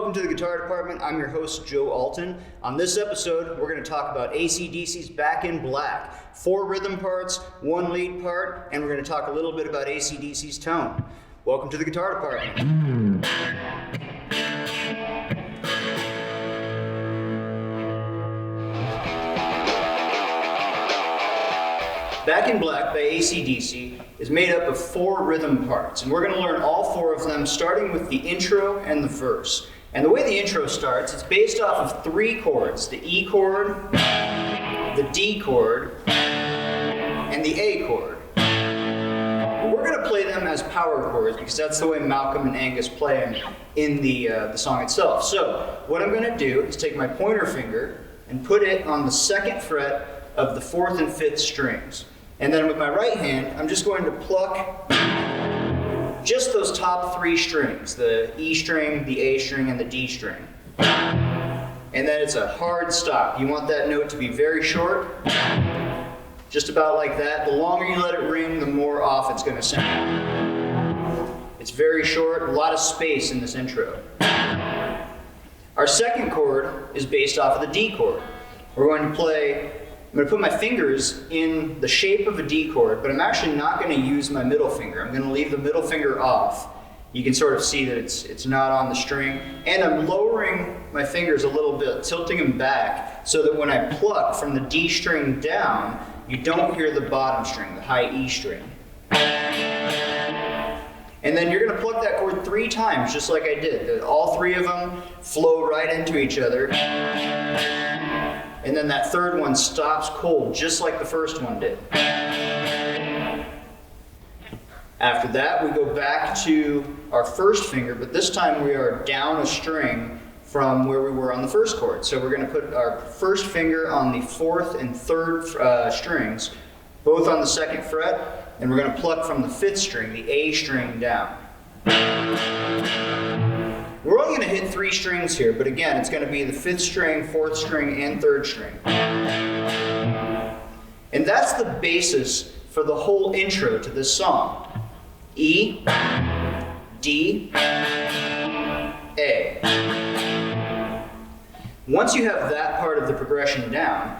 Welcome to the Guitar Department. I'm your host, Joe Dalton. On this episode, we're going to talk about AC/DC's Back in Black. 4 rhythm parts, 1 lead part, and we're going to talk a little bit about AC/DC's tone. Welcome to the Guitar Department. Back in Black by AC/DC is made up of 4 rhythm parts, and we're going to learn all 4 of them, starting with the intro and the verse. And the way the intro starts, it's based off of 3 chords: the E chord, the D chord, and the A chord. We're going to play them as power chords because that's the way Malcolm and Angus play them in the song itself. So what I'm going to do is take my pointer finger and put it on the 2nd fret of the 4th and 5th strings. And then with my right hand, I'm just going to pluck just those top 3 strings, the E string, the A string, and the D string. And then it's a hard stop. You want that note to be very short, just about like that. The longer you let it ring, the more off it's going to sound. It's very short, a lot of space in this intro. Our 2nd chord is based off of the D chord. We're going to play, I'm going to put my fingers in the shape of a D chord, but I'm actually not going to use my middle finger. I'm going to leave the middle finger off. You can sort of see that it's not on the string. And I'm lowering my fingers a little bit, tilting them back, so that when I pluck from the D string down, you don't hear the bottom string, the high E string. And then you're going to pluck that chord 3 times, just like I did. All 3 of them flow right into each other. And then that 3rd one stops cold, just like the first one did. After that, we go back to our 1st finger, but this time we are down a string from where we were on the 1st chord. So we're going to put our 1st finger on the 4th and 3rd strings, both on the 2nd fret, and we're going to pluck from the 5th string, the A string, down. We're only going to hit 3 strings here, but again, it's going to be the 5th string, 4th string, and 3rd string. And that's the basis for the whole intro to this song. E, D, A. Once you have that part of the progression down,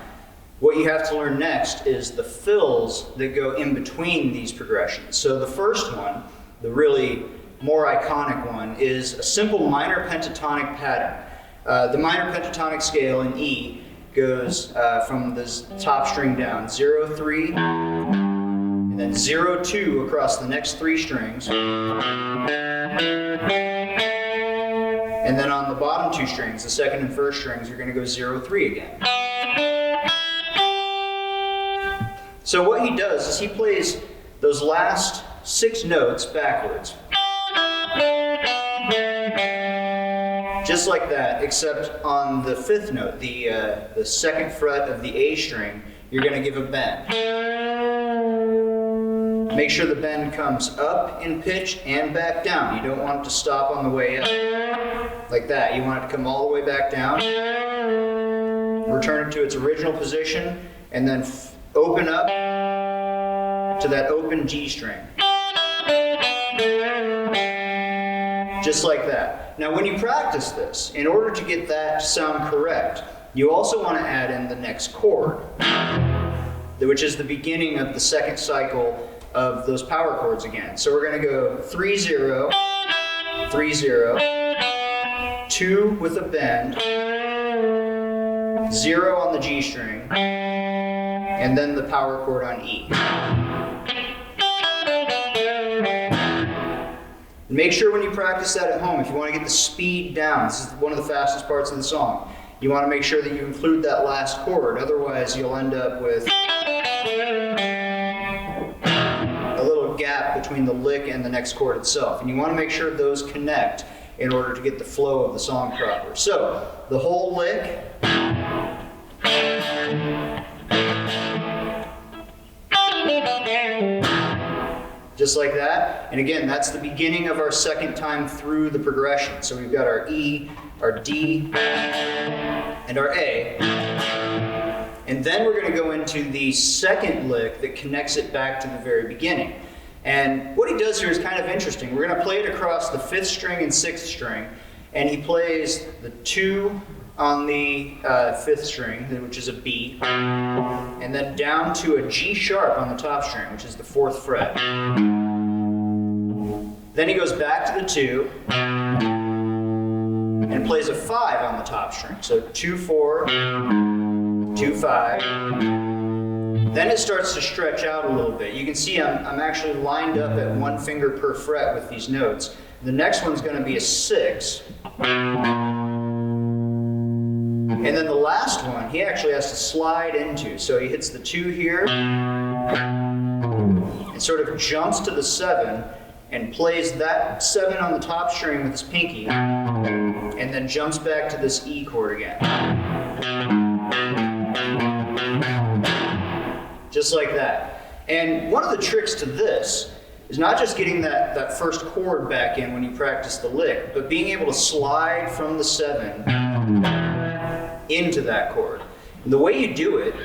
what you have to learn next is the fills that go in between these progressions. So the first one, the really more iconic one, is a simple minor pentatonic pattern. The minor pentatonic scale in E goes from this top string down, 0, 3, and then 0, 2 across the next 3 strings. And then on the bottom 2 strings, the 2nd and 1st strings, you're going to go 0, 3 again. So what he does is he plays those last 6 notes backwards. Just like that, except on the 5th note, the 2nd fret of the A string, you're going to give a bend. Make sure the bend comes up in pitch and back down. You don't want it to stop on the way up. Like that. You want it to come all the way back down. Return it to its original position, and then open up to that open G string. Just like that. Now when you practice this, in order to get that to sound correct, you also want to add in the next chord, which is the beginning of the 2nd cycle of those power chords again. So we're going to go 3, 0, 3, 0, 2 with a bend, 0 on the G string, and then the power chord on E. Make sure when you practice that at home, if you want to get the speed down, this is one of the fastest parts of the song, you want to make sure that you include that last chord, otherwise you'll end up with a little gap between the lick and the next chord itself. And you want to make sure those connect in order to get the flow of the song proper. So, the whole lick, just like that. And again, that's the beginning of our 2nd time through the progression. So we've got our E, our D, and our A. And then we're going to go into the 2nd lick that connects it back to the very beginning. And what he does here is kind of interesting. We're going to play it across the 5th string and 6th string, and he plays the 2 on the 5th string, which is a B, and then down to a G sharp on the top string, which is the 4th fret. Then he goes back to the 2 and plays a 5 on the top string. So 2, 4, 2, 5. Then it starts to stretch out a little bit. You can see I'm actually lined up at 1 finger per fret with these notes. The next one's going to be a 6. And then the last one, he actually has to slide into. So he hits the 2 here, and sort of jumps to the 7, and plays that 7 on the top string with his pinky, and then jumps back to this E chord again. Just like that. And one of the tricks to this is not just getting that first chord back in when you practice the lick, but being able to slide from the 7 into that chord. And the way you do it,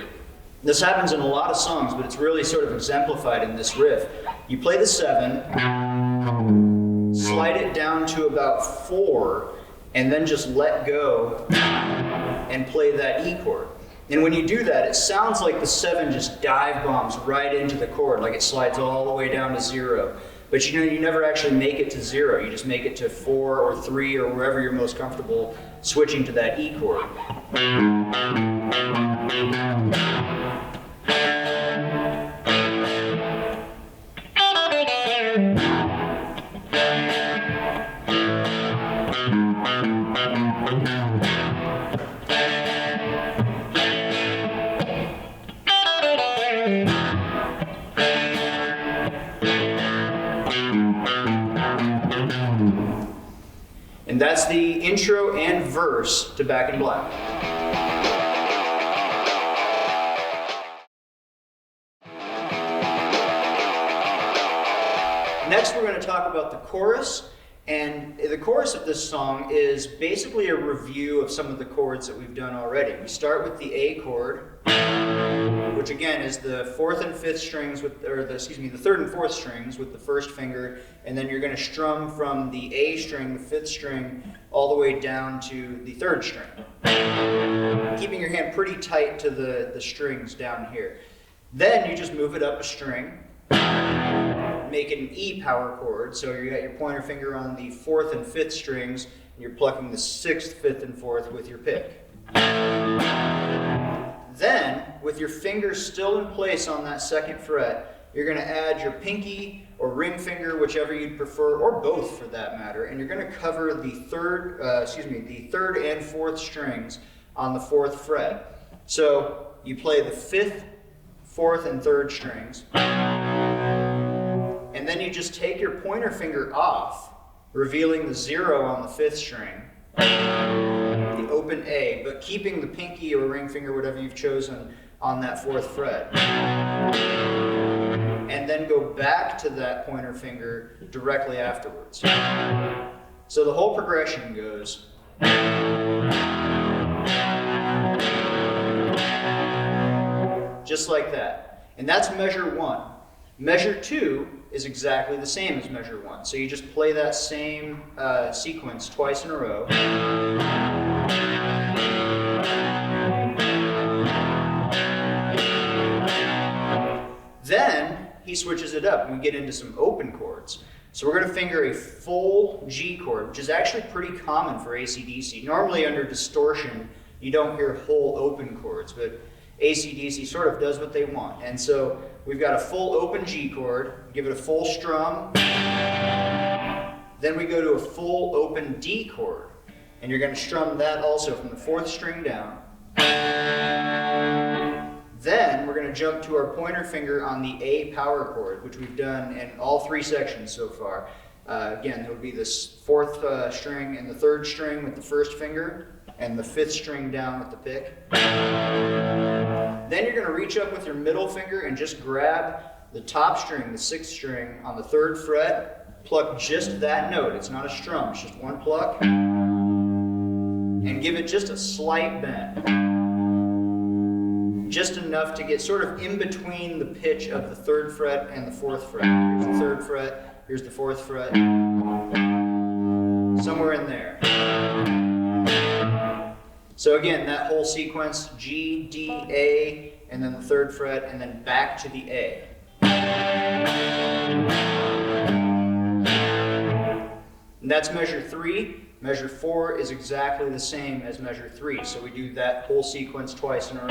this happens in a lot of songs, but it's really sort of exemplified in this riff. You play the 7, slide it down to about 4, and then just let go and play that E chord. And when you do that, it sounds like the 7 just dive bombs right into the chord, like it slides all the way down to 0. But you know, you never actually make it to 0. You just make it to 4 or 3 or wherever you're most comfortable switching to that E chord. And that's the intro and verse to Back in Black. Next, we're going to talk about the chorus. And the chorus of this song is basically a review of some of the chords that we've done already. We start with the A chord, which again is the 4th and 5th strings with, or the 3rd and 4th strings with the 1st finger, and then you're going to strum from the A string, the 5th string, all the way down to the 3rd string, keeping your hand pretty tight to the strings down here. Then you just move it up a string, make it an E power chord, so you got your pointer finger on the 4th and 5th strings, and you're plucking the 6th, 5th, and 4th with your pick. Then, with your finger still in place on that 2nd fret, you're going to add your pinky or ring finger, whichever you'd prefer, or both for that matter, and you're going to cover the 3rd and 4th strings on the 4th fret. So you play the 5th, 4th, and 3rd strings, and then you just take your pointer finger off, revealing the 0 on the 5th string, the open A, but keeping the pinky or ring finger, whatever you've chosen, on that 4th fret. And then go back to that pointer finger directly afterwards. So the whole progression goes. Just like that. And that's measure 1. Measure 2 is exactly the same as measure 1. So you just play that same sequence twice in a row. Then he switches it up and we get into some open chords. So we're going to finger a full G chord, which is actually pretty common for AC/DC. Normally under distortion, you don't hear whole open chords, but AC/DC sort of does what they want. And so we've got a full open G chord, give it a full strum, then we go to a full open D chord, and you're going to strum that also from the 4th string down. Then we're going to jump to our pointer finger on the A power chord, which we've done in all 3 sections so far. Again, there would be this 4th string and the 3rd string with the 1st finger, and the 5th string down with the pick. Then you're going to reach up with your middle finger and just grab the top string, the 6th string, on the 3rd fret, pluck just that note. It's not a strum, it's just one pluck, and give it just a slight bend. Just enough to get sort of in between the pitch of the 3rd fret and the 4th fret. Here's the 3rd fret, here's the 4th fret. somewhere in there. So again, that whole sequence, G, D, A, and then the 3rd fret, and then back to the A. And that's measure 3. Measure 4 is exactly the same as measure 3. So we do that whole sequence twice in a row.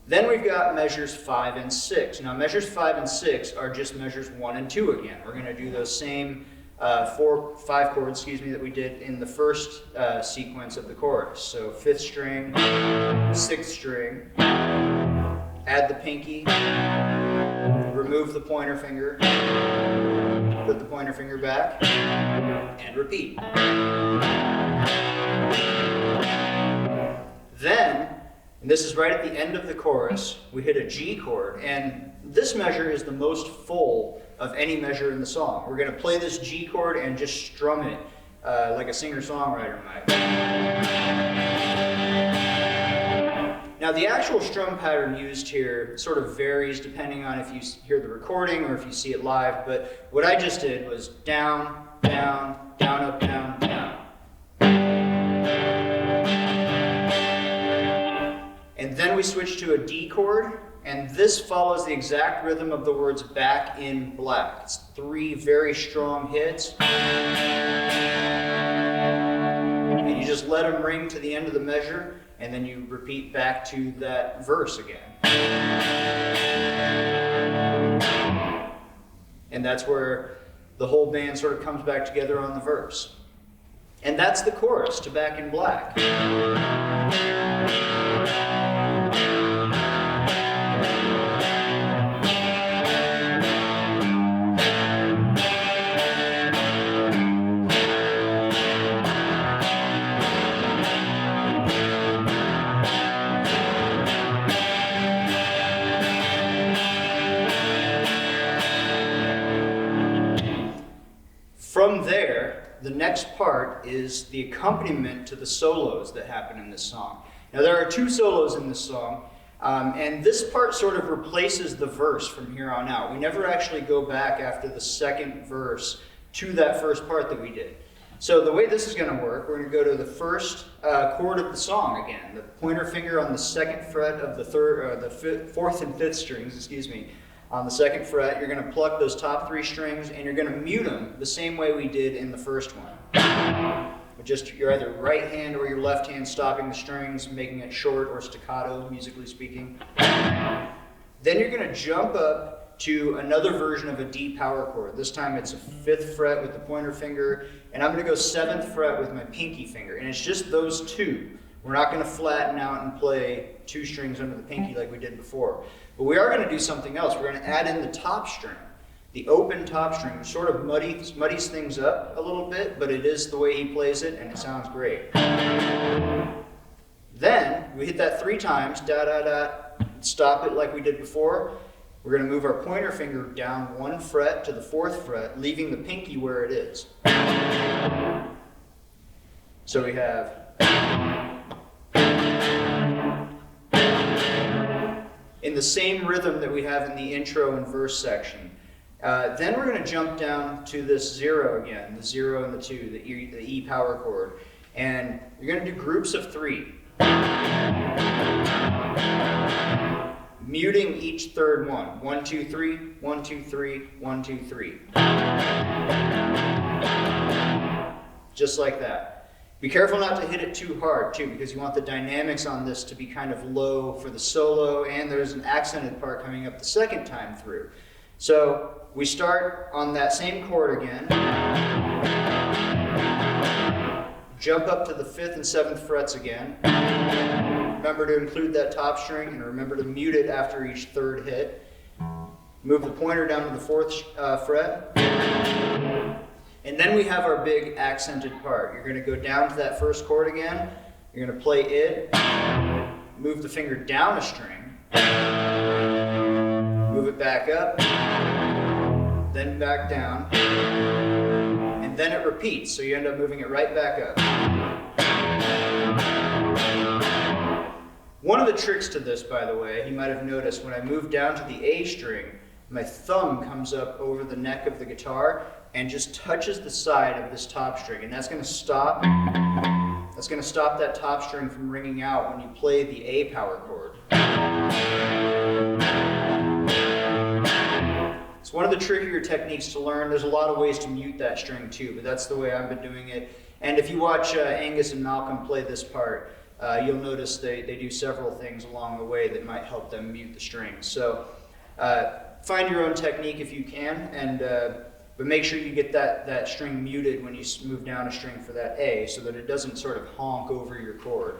Then we've got measures 5 and 6. Now measures 5 and 6 are just measures 1 and 2 again. We're going to do those same 5 chords, that we did in the first sequence of the chorus. So 5th string, 6th string, add the pinky, remove the pointer finger, put the pointer finger back, and repeat. Then, and this is right at the end of the chorus, we hit a G chord, and this measure is the most full of any measure in the song. We're going to play this G chord and just strum it like a singer-songwriter might. Now the actual strum pattern used here sort of varies depending on if you hear the recording or if you see it live, but what I just did was down, down, down, up, down, down. And then we switch to a D chord, and this follows the exact rhythm of the words Back in Black. It's 3 very strong hits. And you just let them ring to the end of the measure, and then you repeat back to that verse again. And that's where the whole band sort of comes back together on the verse. And that's the chorus to Back in Black. From there, the next part is the accompaniment to the solos that happen in this song. Now there are 2 solos in this song, and this part sort of replaces the verse from here on out. We never actually go back after the 2nd verse to that first part that we did. So the way this is going to work, we're going to go to the first chord of the song again. The pointer finger on the 2nd fret of the 4th and 5th strings, on the 2nd fret. You're going to pluck those top 3 strings and you're going to mute them the same way we did in the first one. With just your either right hand or your left hand stopping the strings, making it short or staccato, musically speaking. Then you're going to jump up to another version of a D power chord. This time it's a 5th fret with the pointer finger, and I'm going to go 7th fret with my pinky finger. And it's just those 2. We're not going to flatten out and play 2 strings under the pinky like we did before. But we are going to do something else. We're going to add in the top string, the open top string, which sort of muddies things up a little bit, but it is the way he plays it, and it sounds great. Then we hit that 3 times, da da da, stop it like we did before. We're going to move our pointer finger down 1 fret to the 4th fret, leaving the pinky where it is. So we have. In the same rhythm that we have in the intro and verse section. Then we're going to jump down to this 0 again, the 0 and the 2, the E power chord. And you're going to do groups of 3. Muting each third one. 1, 2, 3, 1, 2, 3, 1, 2, 3. Just like that. Be careful not to hit it too hard, too, because you want the dynamics on this to be kind of low for the solo, and there's an accented part coming up the 2nd time through. So we start on that same chord again, jump up to the 5th and 7th frets again, remember to include that top string, and remember to mute it after each 3rd hit, move the pointer down to the 4th fret, and then we have our big accented part. You're going to go down to that first chord again. You're going to play it, move the finger down a string, move it back up, then back down, and then it repeats. So you end up moving it right back up. One of the tricks to this, by the way, you might have noticed when I moved down to the A string, my thumb comes up over the neck of the guitar and just touches the side of this top string, and that's going to stop that top string from ringing out when you play the A power chord. It's one of the trickier techniques to learn. There's a lot of ways to mute that string too, but that's the way I've been doing it. And if you watch Angus and Malcolm play this part, you'll notice they do several things along the way that might help them mute the strings. So find your own technique if you can, but make sure you get that string muted when you move down a string for that A, so that it doesn't sort of honk over your chord.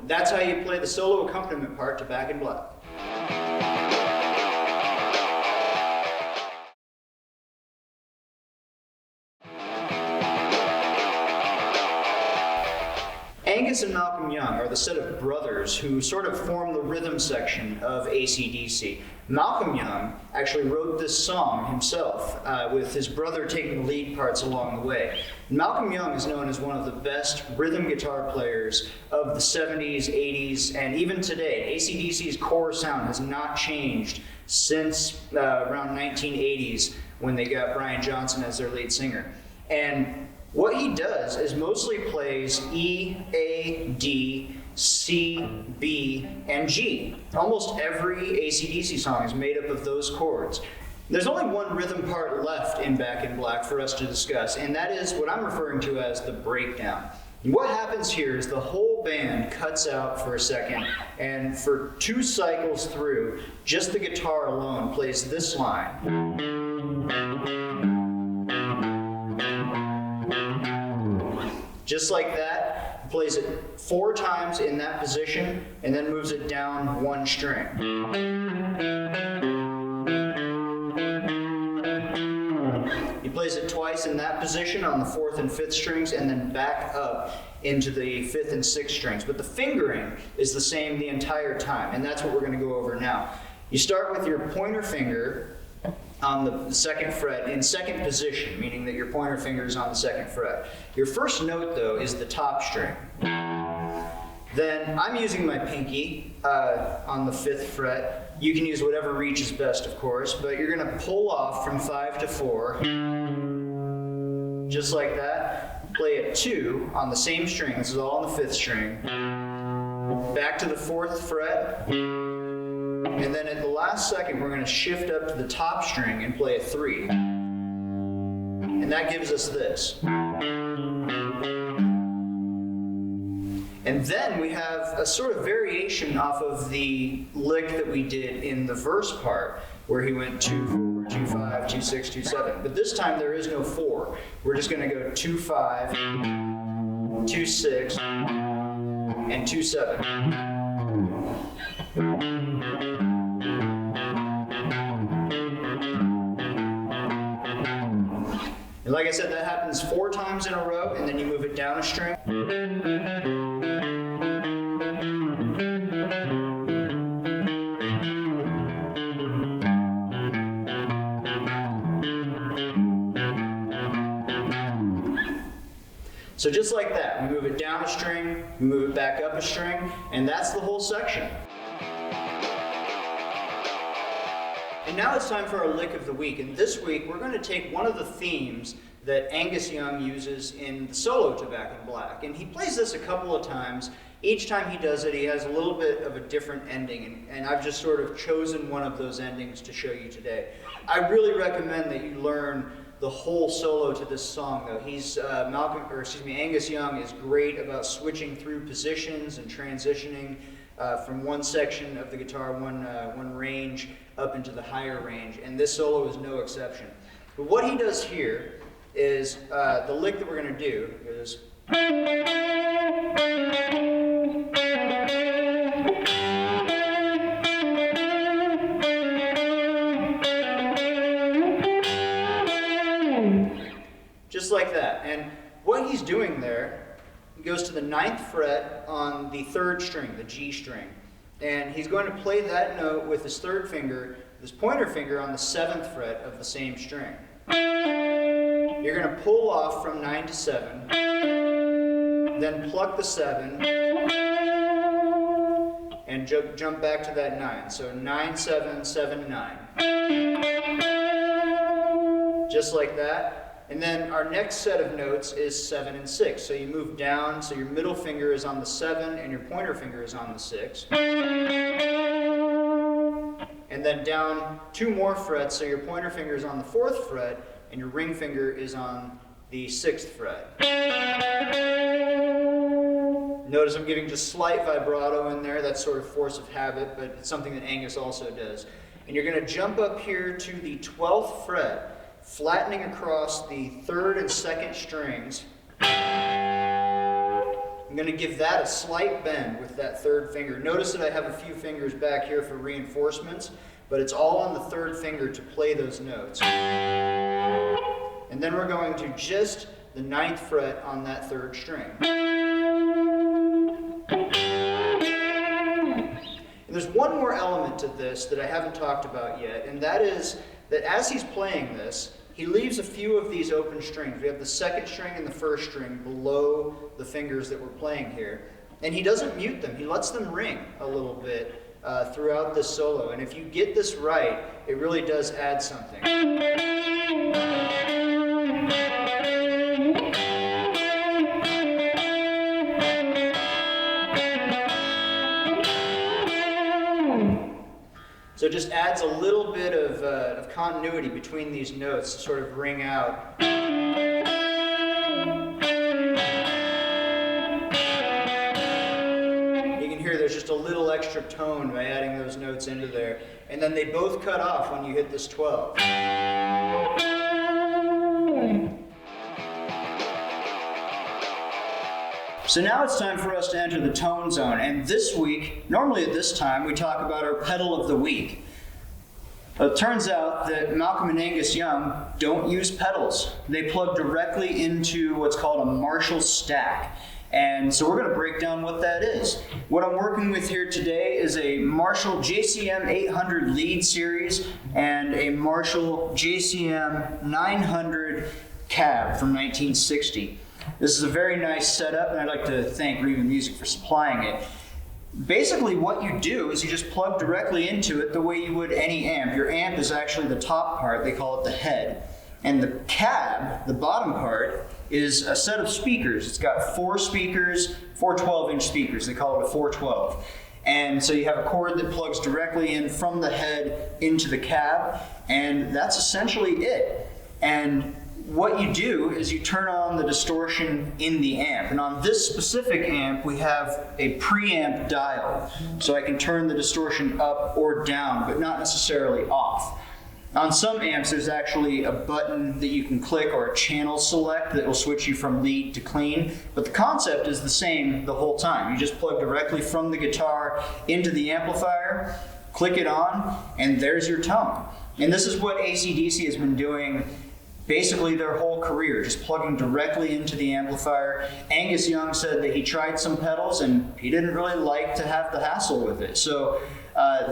That's how you play the solo accompaniment part to Back in Black. Angus and Malcolm Young are the set of brothers who sort of form the rhythm section of AC/DC. Malcolm Young actually wrote this song himself, with his brother taking the lead parts along the way. Malcolm Young is known as one of the best rhythm guitar players of the 70s, 80s, and even today. AC/DC's core sound has not changed since around 1980s when they got Brian Johnson as their lead singer. And what he does is mostly plays E, A, D, C, B, and G. Almost every AC/DC song is made up of those chords. There's only one rhythm part left in Back in Black for us to discuss, and that is what I'm referring to as the breakdown. And what happens here is the whole band cuts out for a second, and for 2 cycles through, just the guitar alone plays this line. Just like that, plays it 4 times in that position, and then moves it down 1 string. He plays it twice in that position on the 4th and 5th strings, and then back up into the 5th and 6th strings. But the fingering is the same the entire time, and that's what we're going to go over now. You start with your pointer finger on the 2nd fret in 2nd position, meaning that your pointer finger is on the 2nd fret. Your first note, though, is the top string. Then I'm using my pinky on the 5th fret. You can use whatever reaches best, of course, but you're going to pull off from 5 to 4, just like that. Play it 2 on the same string. This is all on the 5th string. Back to the 4th fret. And then at the last second, we're going to shift up to the top string and play a 3. And that gives us this. And then we have a sort of variation off of the lick that we did in the verse part, where he went 2, 4, 2, 5, 2, 6, 2, 7. But this time there is no 4. We're just going to go 2, 5, 2, 6, and 2, 7. And like I said, that happens 4 times in a row, and then you move it down a string. So just like that, we move it down a string, we move it back up a string, and that's the whole section. And now it's time for our lick of the week. And this week, we're going to take one of the themes that Angus Young uses in the solo to Back in Black. And he plays this a couple of times. Each time he does it, he has a little bit of a different ending. And I've just sort of chosen one of those endings to show you today. I really recommend that you learn the whole solo to this song, though. Angus Young is great about switching through positions and transitioning from one section of the guitar, one range, up into the higher range, and this solo is no exception. But what he does here is, the lick that we're going to do is... like that. And what he's doing there, he goes to the 9th fret on the 3rd string, the G string. And he's going to play that note with his 3rd finger, his pointer finger on the 7th fret of the same string. You're going to pull off from 9 to 7, then pluck the 7, and jump back to that 9. So 9, 7, 7, 9. Just like that. And then our next set of notes is 7 and 6. So you move down, so your middle finger is on the 7 and your pointer finger is on the 6. And then down 2 more frets, so your pointer finger is on the 4th fret and your ring finger is on the 6th fret. Notice I'm giving just slight vibrato in there. That's sort of force of habit, but it's something that Angus also does. And you're going to jump up here to the 12th fret, flattening across the 3rd and 2nd strings. I'm going to give that a slight bend with that 3rd finger. Notice that I have a few fingers back here for reinforcements, but it's all on the 3rd finger to play those notes. And then we're going to just the 9th fret on that 3rd string. And there's one more element to this that I haven't talked about yet, and that is that as he's playing this, he leaves a few of these open strings. We have the 2nd string and the 1st string below the fingers that we're playing here. And he doesn't mute them. He lets them ring a little bit throughout this solo. And if you get this right, it really does add something. So it just adds a little bit of continuity between these notes to sort of ring out. You can hear there's just a little extra tone by adding those notes into there. And then they both cut off when you hit this 12. So now it's time for us to enter the tone zone, and this week, normally at this time, we talk about our pedal of the week. It turns out that Malcolm and Angus Young don't use pedals. They plug directly into what's called a Marshall stack. And so we're going to break down what that is. What I'm working with here today is a Marshall JCM 800 lead series and a Marshall JCM 900 cab from 1960. This is a very nice setup, and I'd like to thank Riemann Music for supplying it. Basically, what you do is you just plug directly into it the way you would any amp. Your amp is actually the top part, they call it the head. And the cab, the bottom part, is a set of speakers. It's got 4 speakers, 4 12-inch speakers. They call it a 412. And so you have a cord that plugs directly in from the head into the cab, and that's essentially it. And what you do is you turn on the distortion in the amp. And on this specific amp, we have a preamp dial. So I can turn the distortion up or down, but not necessarily off. On some amps, there's actually a button that you can click or a channel select that will switch you from lead to clean. But the concept is the same the whole time. You just plug directly from the guitar into the amplifier, click it on, and there's your tone. And this is what AC/DC has been doing basically their whole career, just plugging directly into the amplifier. Angus Young said that he tried some pedals and he didn't really like to have the hassle with it. So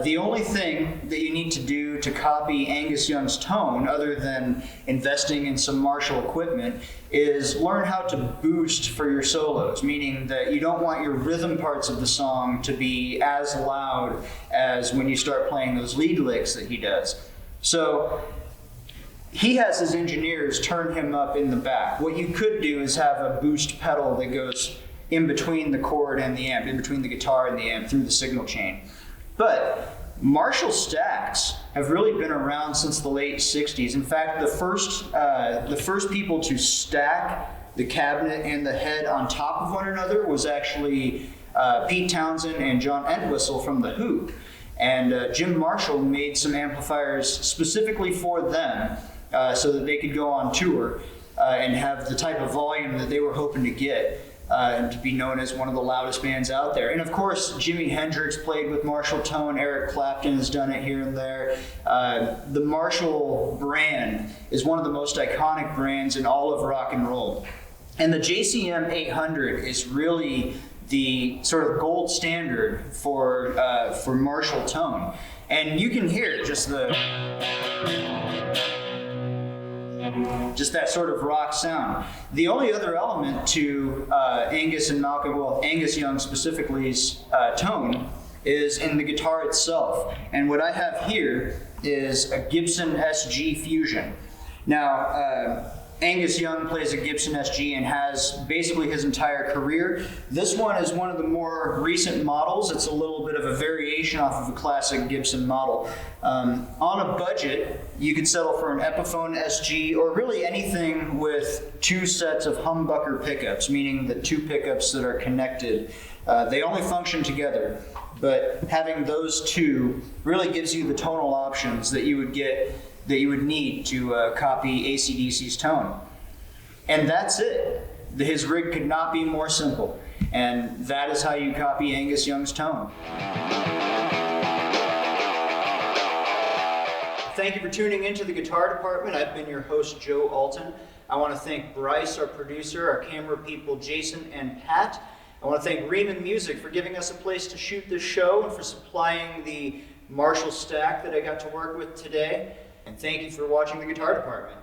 the only thing that you need to do to copy Angus Young's tone, other than investing in some Marshall equipment, is learn how to boost for your solos, meaning that you don't want your rhythm parts of the song to be as loud as when you start playing those lead licks that he does. So he has his engineers turn him up in the back. What you could do is have a boost pedal that goes in between the chord and the amp, in between the guitar and the amp through the signal chain. But Marshall stacks have really been around since the late 60s. In fact, the first people to stack the cabinet and the head on top of one another was actually Pete Townsend and John Entwistle from The Who. And Jim Marshall made some amplifiers specifically for them so that they could go on tour and have the type of volume that they were hoping to get. and to be known as one of the loudest bands out there. And of course, Jimi Hendrix played with Marshall tone. Eric Clapton has done it here and there. The Marshall brand is one of the most iconic brands in all of rock and roll. And the JCM 800 is really the sort of gold standard for Marshall tone. And you can hear just that sort of rock sound. The only other element to Angus and Malcolm, well, Angus Young specifically's tone is in the guitar itself. And what I have here is a Gibson Sg Fusion. Now, Angus Young plays a Gibson SG and has basically his entire career. This one is one of the more recent models. It's a little bit of a variation off of a classic Gibson model. On a budget, you could settle for an Epiphone SG or really anything with 2 sets of humbucker pickups, meaning the 2 pickups that are connected. They only function together, but having those 2 really gives you the tonal options that you would need to copy AC/DC's tone. And that's it. His rig could not be more simple. And that is how you copy Angus Young's tone. Thank you for tuning into the Guitar Department. I've been your host, Joe Dalton. I want to thank Bryce, our producer, our camera people, Jason and Pat. I want to thank Riemann Music for giving us a place to shoot this show and for supplying the Marshall stack that I got to work with today. And thank you for watching the Guitar Department.